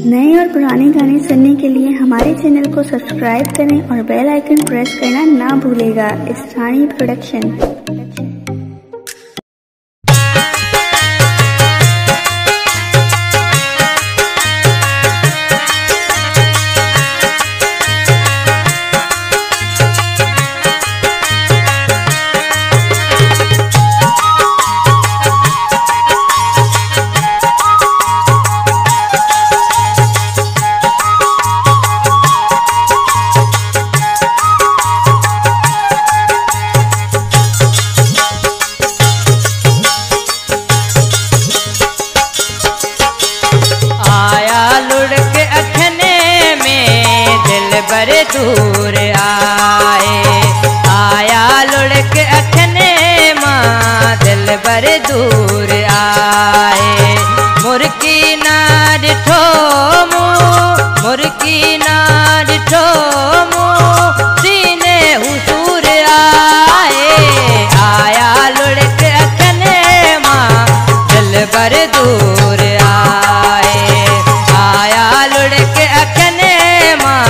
नए और पुराने गाने सुनने के लिए हमारे चैनल को सब्सक्राइब करें और बेल आइकन प्रेस करना ना भूलेगा। इस्रानी प्रोडक्शन। बड़े दूर आया लुढ़क अखने मां दिल बड़े दूर आए। मुर्की ना डिठो मुर्की ना डिठो सीने हुसूर आया लुढ़क अखने मां दिल बड़े दूर आया लुढ़क अखने मां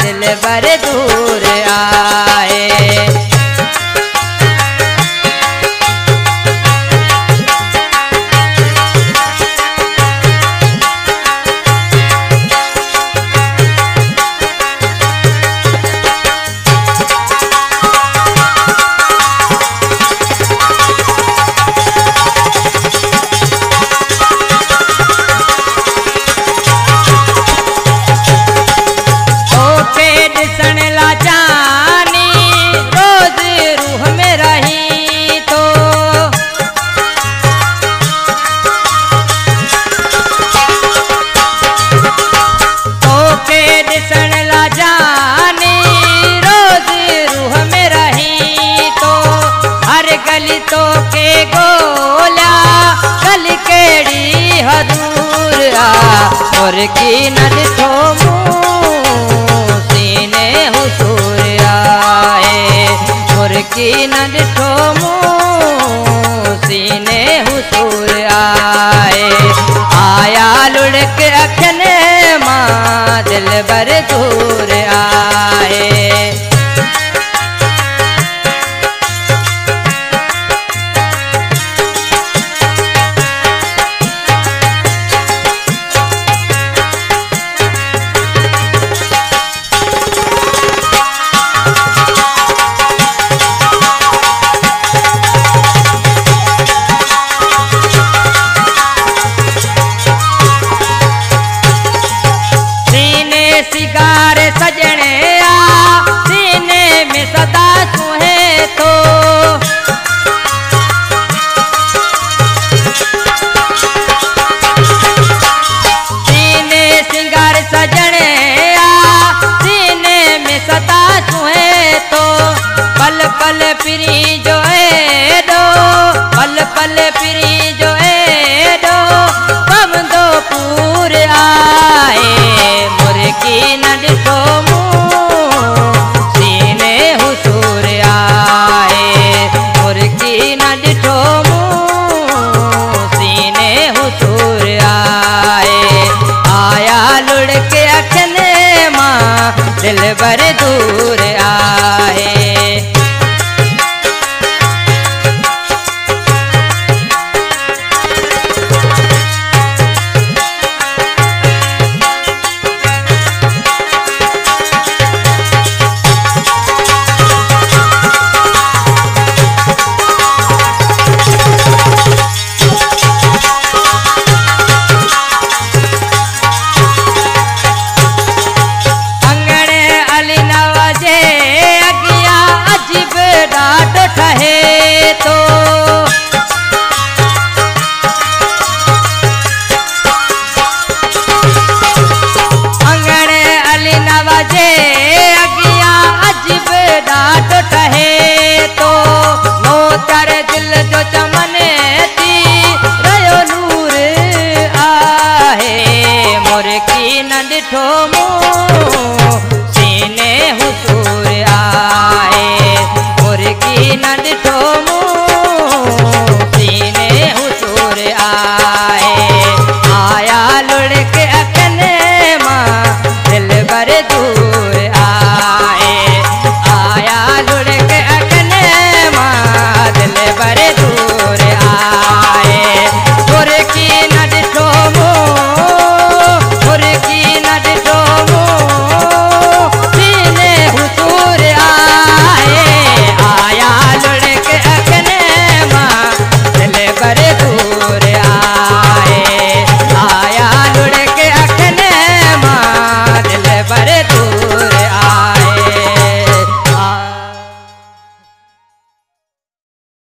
दिल बड़े दूर आए। गली तो के गोला गल केड़ी हदूर और की न दिठो सीने हुसूर आए और की न दिठो सीने हुसूर आया लुढ़क अखने मां दिल बड़े दूर आए। सिगार सजने सीने में सदा सुहे तो सीने सिंगार सजने सीने में सदा सुहे तो पल पल फिरी जो है दो पल पल फिरी जो है दो कम दो पूर आए मुर्की न डिठो सीने हुसूर आए मुर्की न डिठो सीने हुसूर आया लुढ़क अखने मां दिल बड़े दूर आए। तो अंगड़े अली नवाजे अगिया अजीब डाट ठहे तो मोतर दिल जो चमने थी रयो नूर आहे मुर्की न डिठो